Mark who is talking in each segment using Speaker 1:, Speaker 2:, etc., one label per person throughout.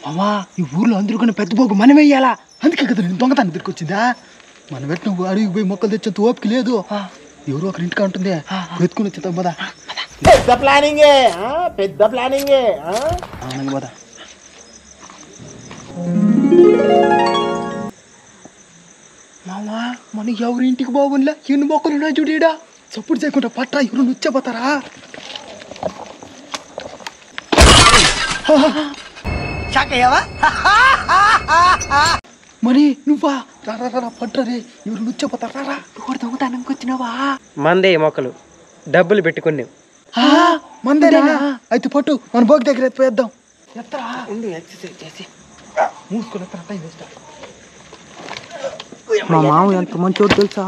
Speaker 1: మామా ఈ ఊర్లో అందరికన్నా పెద్ద బోగు మనం వేయాలా. అందుకే కదా నేను దొంగతాన్ని తిరిగి మనం పెట్టిన అడిగి పోయి మొక్కలు తెచ్చేంత ఓపిక లేదు. ఎవరో ఒకరి ఇంటికా ఉంటుంది ఎత్తుకుని వచ్చేద్దాం పదా.
Speaker 2: పెద్ద ప్లానింగే పెద్ద ప్లానింగే
Speaker 1: పదా. మామా మన ఎవరి ఇంటికి బాగుందిలే ఎన్ని మొక్కలు ఉన్నాయి చూడీడా. సపోర్ట్ చేయకుండా పట్టా ఎవరు నొచ్చేపోతారా. మరి నువ్వా రా పట్టరే ఎవరు నొచ్చేపోతారా. నువ్వు దొంగతనంకి వచ్చినావా.
Speaker 3: మందే మొక్కలు డబ్బులు పెట్టుకున్నాం.
Speaker 1: మందేనా అయితే పట్టు మన బోగి దగ్గర ఎత్తిపోయేద్దాం. ఎత్తరా ఎక్సర్సైజ్ చేసి మూసుకొని ఎత్తరా టైం వేస్ట్.
Speaker 4: మా మామ ఎంత మంచోడు తెలుసా.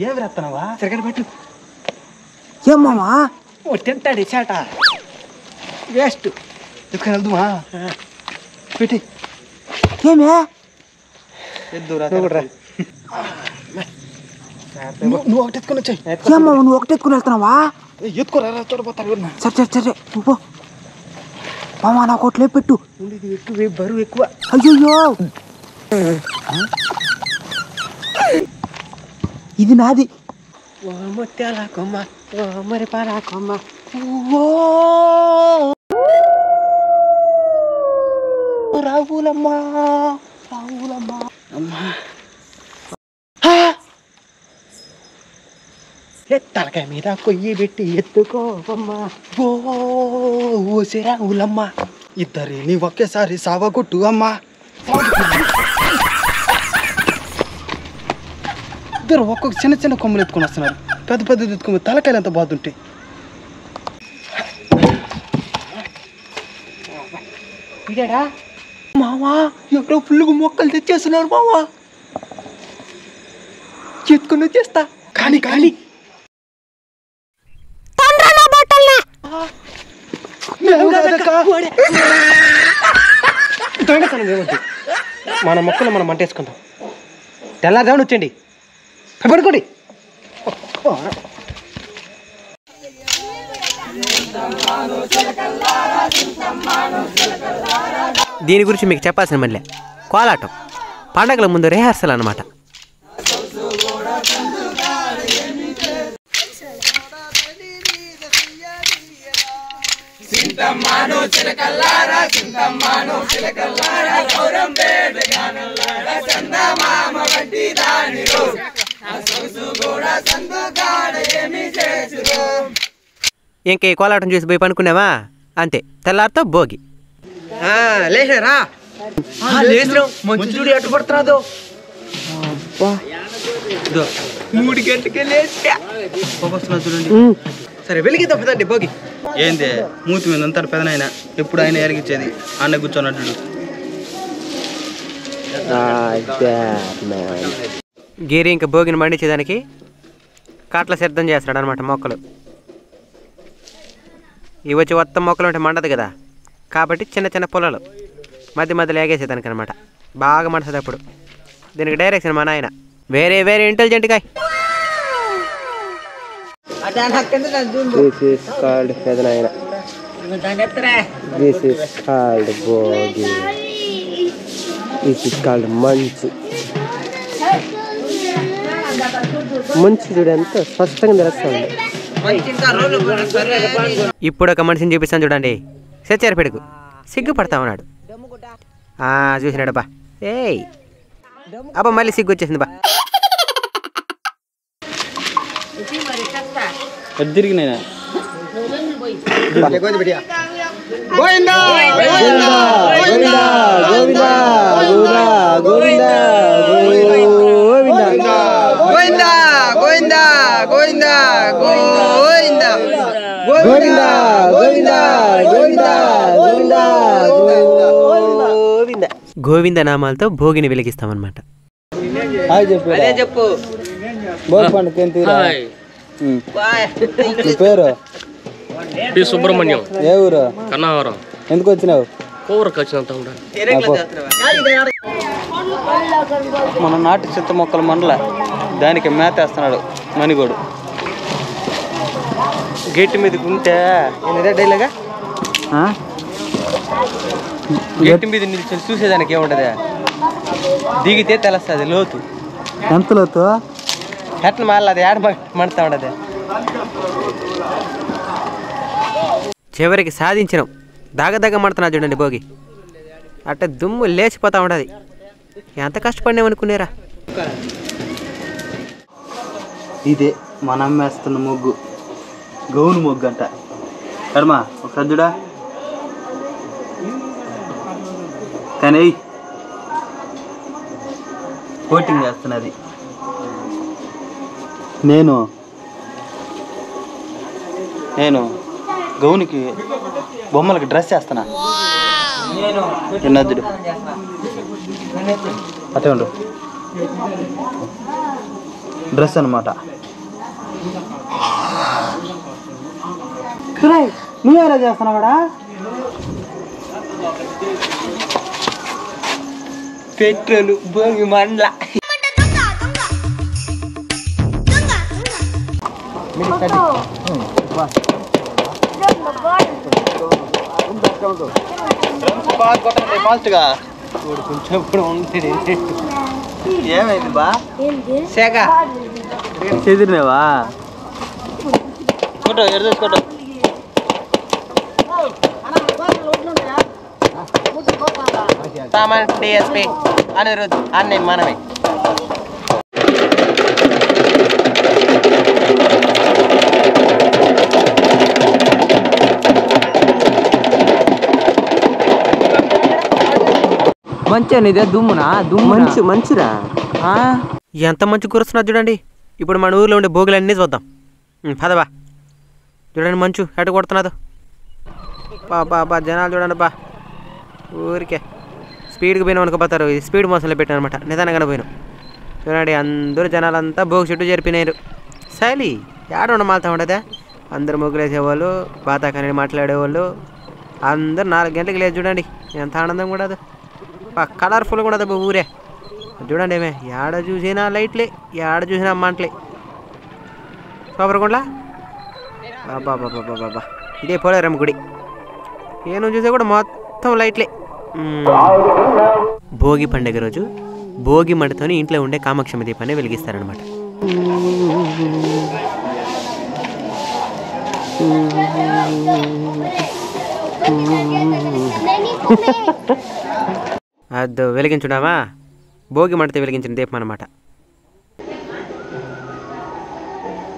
Speaker 1: ఏమి ఎత్తనావా సరిగ్గా పెట్టు.
Speaker 4: ఏం మామా
Speaker 1: తింటాడు చేట వేస్ట్ ఎత్తుకొని వెళ్దామా. పెట్టి
Speaker 4: ఏమే
Speaker 1: నువ్వు ఒకటి ఎత్తుకొని వచ్చాయి.
Speaker 4: ఏం మామ నువ్వు ఒకటి ఎత్తుకుని వెళ్తున్నావా.
Speaker 1: ఎత్తుకోరా చూడబోతారు.
Speaker 4: సరే నువ్వు మామా నాకు ఒకటి పెట్టు.
Speaker 1: బరువు ఎక్కువ.
Speaker 4: అయ్యో ఇది నాది.
Speaker 1: రావులమ్మా తలకాయ మీద కొయ్యి పెట్టి ఎత్తుకోవమ్మా. ఓసి రావులమ్మ ఇద్దరిని ఒకేసారి సావగొట్టు అమ్మా. ఇద్దరు ఒక్కొక్క చిన్న కొమ్మలు ఎత్తుకొని వస్తున్నారు. పెద్ద ఎత్తుకొని తలకాయలు ఎంత బాగుంటాయి. ఇదేడా మావా ఎవరో ఫుల్గా మొక్కలు తెచ్చేస్తున్నారు మావా. ఎత్తుకొని వచ్చేస్తా కానీ
Speaker 3: దొంగతనం ఏమొద్దు. మన మొక్కలు మనం మంటేసుకుందాం. తెల్లారుదామని వచ్చండి పడుకోండి. దీని గురించి మీకు చెప్పాల్సిన మళ్ళీ కోలాటం పండగల ముందు రిహార్సల్ అన్నమాట. ఇంక ఈ కోలాటం చూసి పోయి పనుకున్నావా అంతే. తెల్లారితో భోగి. లేచారా మంచి చూడు ఎట్టు పడుతున్నాదో. 3 గంటలకే లేచా చూడండి. సరే వెలిగిద్దాం పదండి భోగి.
Speaker 5: ఏంది మూతి మీద అంటారు పెదనాయన ఎప్పుడు ఆయన ఎరిగిచ్చేది అన్న కూర్చోన్నట్టు.
Speaker 3: గీరి ఇంకా భోగిని మండించేదానికి కాట్ల సిద్ధం చేస్తాడు అనమాట మొక్కలు. ఇవి వచ్చి మొత్తం మొక్కలు ఉంటే మండదు కదా, కాబట్టి చిన్న పొలాలు మధ్యలో ఏగేసేదానికి అనమాట. బాగా మండుతుంది అప్పుడు. దీనికి డైరెక్షన్ మా నాయన వేరే intelligent guy.
Speaker 4: This is called Fedanayana. This is called Bogi. This is called Manchu. మంచి చూడంతా స్పష్టంగా తెలుస్తుంది.
Speaker 3: ఇప్పుడు ఒక మనిషిని చూపిస్తాను చూడండి. సచ్చారు పెడుకు సిగ్గుపడతా ఉన్నాడు. చూసినాడు బా. ఏయ్ అబ్బా మళ్ళీ సిగ్గు వచ్చేసింది బా.
Speaker 5: తిరిగినాయన
Speaker 3: గోవింద నామాలతో భోగిని వెలిగిస్తామన్నమాట.
Speaker 5: చెప్పు భోగి పండుగ పేరు
Speaker 6: పి సుబ్రహ్మణ్యం.
Speaker 5: ఏ ఊరు?
Speaker 6: కన్నావరం.
Speaker 5: ఎందుకు వచ్చినావు?
Speaker 6: కూరకు వచ్చినంత
Speaker 5: మన నాటి చిత్త మొక్కల మండల దానికి మేతేస్తున్నాడు మణిగోడు.
Speaker 3: గేట్ మీదకి ఉంటే డైలాగా గట్టి మీద నిల్చొని చూసేదానికి ఏముంటది, దిగితే తెలుస్తుంది లోతు
Speaker 1: ఎంత లోతు.
Speaker 3: ఎట్లా మళ్ళీ అది ఏడ మండుతూ ఉండదు. చివరికి సాధించినాం. దగ్గ మండుతున్నా చూడండి భోగి. అట్ట దుమ్ము లేచిపోతూ ఉంటుంది. ఎంత కష్టపడినామనుకునేరా.
Speaker 1: ఇదే మనం వేస్తున్న ముగ్గు, గౌను ముగ్గు అంట. కర్మా ఒక సజ్జుడా కానీ కోటింగ్ చేస్తున్నది. నేను గౌనికి బొమ్మలకి డ్రెస్ చేస్తున్నా. చిన్నద్దుడు అటే ఉండు, డ్రెస్ అనమాట. నువ్వేలా చేస్తున్నావాడా?
Speaker 3: పెట్రోలు భోగి మండల
Speaker 1: ఫాస్ట్గా
Speaker 3: కొంచెం ఉంటుంది.
Speaker 1: ఏమైంది బా?
Speaker 3: సేక
Speaker 1: చెదిరినావా? ఫోటో ఎడదీసుకోటో.
Speaker 3: సామాన్ డిఎస్పీ అనిరుద్ధ్ అన్నీ మనమే.
Speaker 4: మంచిగా ఇదే దుమ్మునా? మంచిరా.
Speaker 3: ఎంత మంచి కురుస్తున్నారు చూడండి. ఇప్పుడు మన ఊర్లో ఉండే భోగులన్నీ చూద్దాం. పదబా. చూడండి మంచు ఎట కొడుతున్నదో. బా జనాలు చూడండి బా. ఊరికే స్పీడ్కి పోయినాం అనుకోపోతారు. ఇది స్పీడ్ మోసంలో పెట్టాను అనమాట. నిదానంగానే పోయినాం. చూడండి అందరూ జనాలంతా భోగి చుట్టూ జరిపినారు. శైలి ఏడ ఉండమాలుతా ఉండదా. అందరూ ముగ్గులు వేసేవాళ్ళు, బాతాకని మాట్లాడేవాళ్ళు. అందరూ 4 గంటలకు లేదు చూడండి. ఎంత ఆనందం కూడా అది. కలర్ఫుల్ కూడా అది ఊరే. చూడండి ఏమే ఏడ చూసినా లైట్లే, ఏడ చూసినా మంటలే. సూపర్గుండ్లా. బాబా ఇదే పోలేరమ్మ గుడి. ఏను చూసే కూడా మొత్తం లైట్లే. భోగి పండుగ రోజు భోగి మంటతోని ఇంట్లో ఉండే కామాక్షమ్మ దీపాన్ని వెలిగిస్తారనమాట. అది వెలిగించుడామా భోగి మంటతో వెలిగించిన దీపం అనమాట.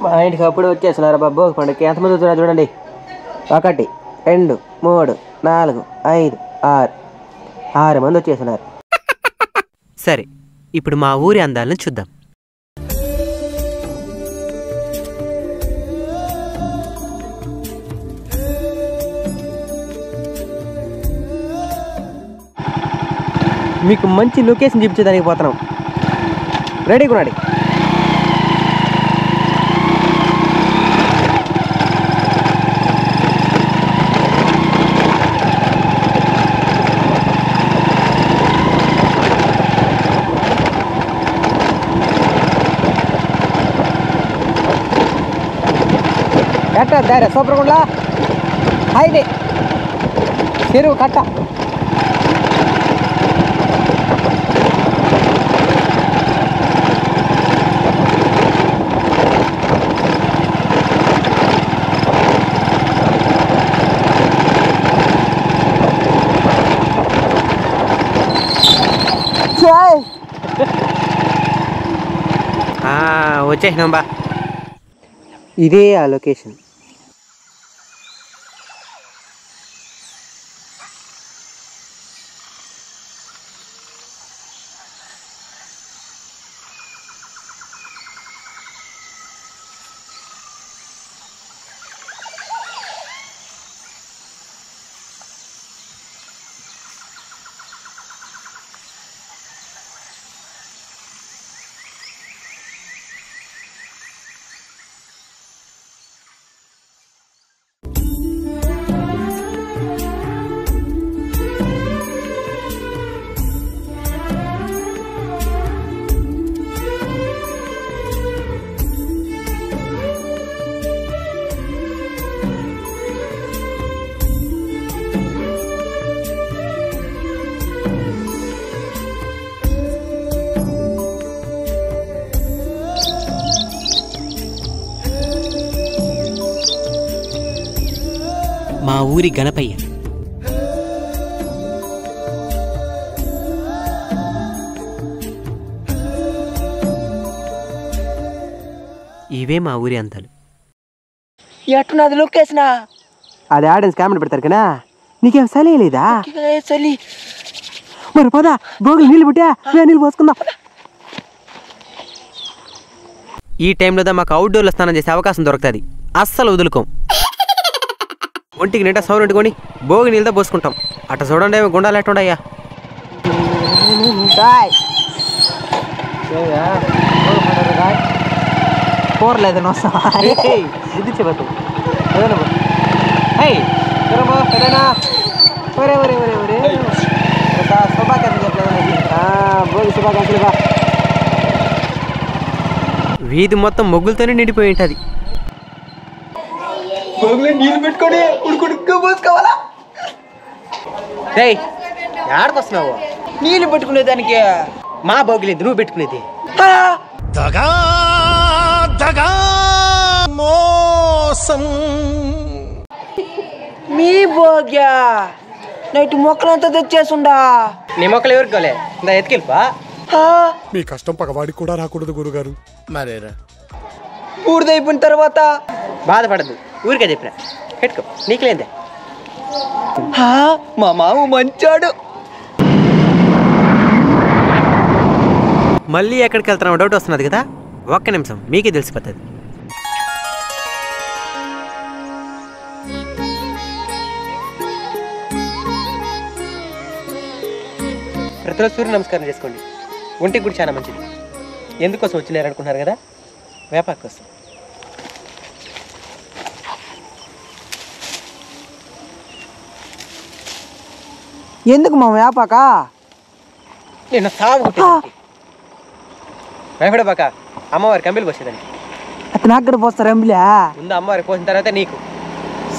Speaker 3: మా ఇంటికి అప్పుడు వచ్చేస్తున్నారు బాబు భోగి పండుగకి. ఎంతమంది వస్తున్నారు చూడండి. 1 2 3 4 5 6 మంది వచ్చేస్తున్నారు. సరే ఇప్పుడు మా ఊరి అందాలను చూద్దాం. మీకు మంచి లొకేషన్ చూపించేదానికి పోతున్నాం. రెడీగా ఉన్నాడు. కట్ట దారి సూపర్గుండ్లా హైవే చెరువు కట్ట. వచ్చేసినాం బా. ఇదే ఆ లొకేషన్. ఊరి గణపయ్య. ఇవే మా ఊరి అంతాలు.
Speaker 4: ఎట్టున్నది లొకేషన్?
Speaker 3: అది ఆడెన్స్ కామెంట్ పెడతారు కదా, నీకేం చలి లేదా?
Speaker 4: చలి.
Speaker 3: మరి పదా భోగులు నీళ్ళు పుట్టా, నీళ్ళు పోసుకుందాం. ఈ టైంలో మాకు అవుట్డోర్లో స్నానం చేసే అవకాశం దొరుకుతుంది, అస్సలు వదులుకోం. ఒంటికి నిండా సౌరు పెట్టుకొని భోగి నీళ్ళతో పోసుకుంటాం. అట్లా చూడండి గుండాలు ఎట్టుండయ్యా.
Speaker 4: కూరలేదు
Speaker 3: బుద్ధి చెప్పు. వీధి మొత్తం మొగ్గులతోనే నిండిపోయి ఉంటుంది.
Speaker 4: నీళ్ళు పెట్టుకొని ఉడుకుడుకు పోసుకోవాలా?
Speaker 3: ఆడకొస్తున్నావు
Speaker 4: నీళ్ళు పెట్టుకునే దానికి
Speaker 3: మా భోగిలేదు, నువ్వు పెట్టుకునేది.
Speaker 4: మీ భోగ్యా నైట్ మొక్కలంతా తెచ్చేసుండా.
Speaker 3: నీ మొక్కలు ఎవరికి కాలే, ఇందా ఎత్తుకెళ్ళిపా.
Speaker 7: మీ కష్టం పగవాడికి కూడా రాకూడదు గురుగారు.
Speaker 2: మరేరా
Speaker 4: పూర్తయిపోయిన తర్వాత
Speaker 3: బాధపడద్దు, ఊరికే చెప్పిన పెట్టుకో, నీకులేందే.
Speaker 4: మా మామ మంచాడు.
Speaker 3: మళ్ళీ ఎక్కడికి వెళ్తున్నావు డౌట్ వస్తున్నది కదా, ఒక్క నిమిషం మీకే తెలిసిపోతుంది. ప్రతిరోజు సూర్య నమస్కారం చేసుకోండి, ఒంటికి కూడా చాలా మంచిది. ఎందుకోసం వచ్చినారు అనుకుంటున్నారు కదా, వేపాకు కోసం.
Speaker 4: ఎందుకు మా వేపాక?
Speaker 3: నేను సాగు కుట్టేదానికి. భయపడబాక, అమ్మవారి కంబిలు పోసేదానికి.
Speaker 4: అతను అక్కడ పోస్తారు అంబిలే.
Speaker 3: ముందు అమ్మవారికి పోసిన తర్వాత నీకు.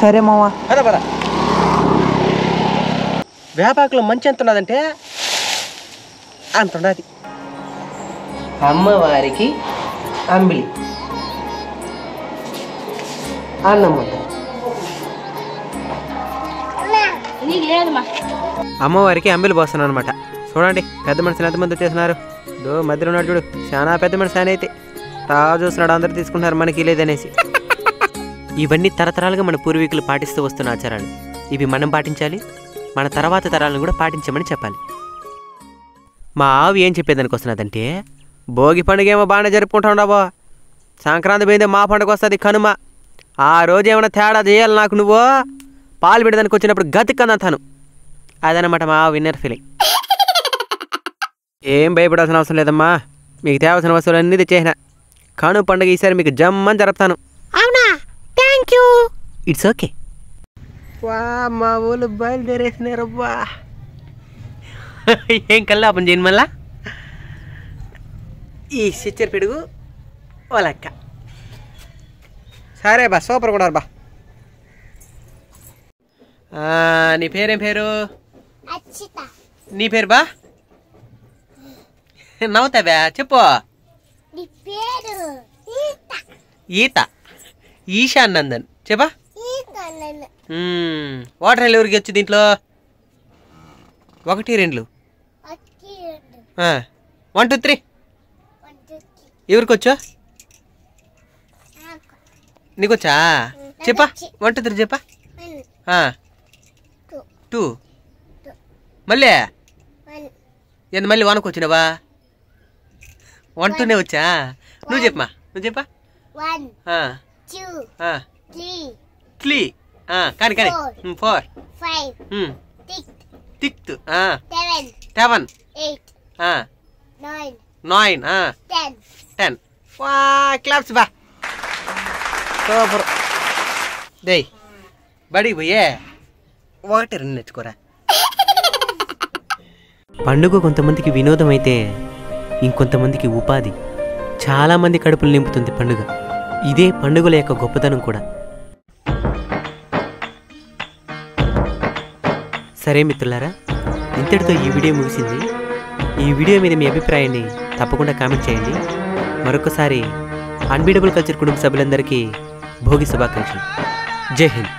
Speaker 4: సరే మామ.
Speaker 3: పద పద. వేపాకులో మంచి ఎంత ఉన్నదంటే అంత ఉన్నది. అమ్మవారికి అంబిలి, అన్నం ముద్ద. అమ్మవారికి అంబిలి పోస్తాను అనమాట. చూడండి పెద్ద మనిషిని ఎంతమంది వచ్చేస్తున్నారు. మధ్యలో ఉన్నాడు చూడు, చాలా పెద్ద మనిషి ఆయన అయితే. చూస్తున్నాడు, అందరు తీసుకుంటున్నారు మనకి లేదనేసి. ఇవన్నీ తరతరాలుగా మన పూర్వీకులు పాటిస్తూ వస్తున్న ఆచారాలు. ఇవి మనం పాటించాలి, మన తర్వాత తరాలను కూడా పాటించమని చెప్పాలి. మా ఆవు ఏం చెప్పేదానికి వస్తున్నదంటే, భోగి పండుగ ఏమో బాగానే జరుపుకుంటా ఉండవో, సంక్రాంతి పోయిందే మా పండుగ వస్తుంది కనుమ. ఆ రోజు ఏమైనా తేడా చేయాలి నాకు, నువ్వు పాలు పెడదానికి వచ్చినప్పుడు గతికందంతాను. అదనమాట మా ఆవు విన్నర్ ఫీలింగ్. ఏం భయపడాల్సిన అవసరం లేదమ్మా, మీకు తేవాల్సిన వస్తువులు అన్నీ తెచ్చేసిన. కను పండుగ ఈసారి మీకు జమ్మని జరుపుతాను. అవునా, థ్యాంక్ యూ. It's okay. వా మా ఊళ్ళు బయలుదేరేసినారబ్బా. ఏం కల్లాపం చేయను మళ్ళా. ఈ సిచ్చర్ పిడుగు వాళ్ళక్క. సరే బా, సూపర్ కూడా బా. నీ పేరేం పేరు? నీ పేరు బా? నవ్వుతావా చెప్పు. ఈత, ఈశాన్ నందన్ చెప్పా. వాటర్ హెల్ ఎవరికి వచ్చి దీంట్లో? 1 2 1 2 3 ఎవరికి వచ్చా? నీకొచ్చా చెప్పా. 1 2 3 చెప్పా. 2 మళ్ళీ ఏంది మళ్ళీ 1కి వచ్చినావా? 1 2నే వచ్చా. నువ్వు చెప్పమా, నువ్వు చెప్పా.
Speaker 8: 1 2 3
Speaker 3: కానీ 4
Speaker 8: 5
Speaker 3: 6
Speaker 8: 7
Speaker 3: 8 9 10. వా క్లాప్స్ బా, సూపర్. దేయ్ బడికి పోయే 1 2 నేర్చుకోరా. పండుగ కొంతమందికి వినోదం అయితే ఇంకొంతమందికి ఉపాధి. చాలామంది కడుపులు నింపుతుంది పండుగ. ఇదే పండుగల యొక్క గొప్పతనం కూడా. సరే మిత్రులారా, ఇంతటితో ఈ వీడియో ముగిసింది. ఈ వీడియో మీద మీ అభిప్రాయాన్ని తప్పకుండా కామెంట్ చేయండి. మరొకసారి అన్బీటబుల్ కల్చర్ కుటుంబ సభ్యులందరికీ భోగి శుభాకాంక్షలు. జై హింద్.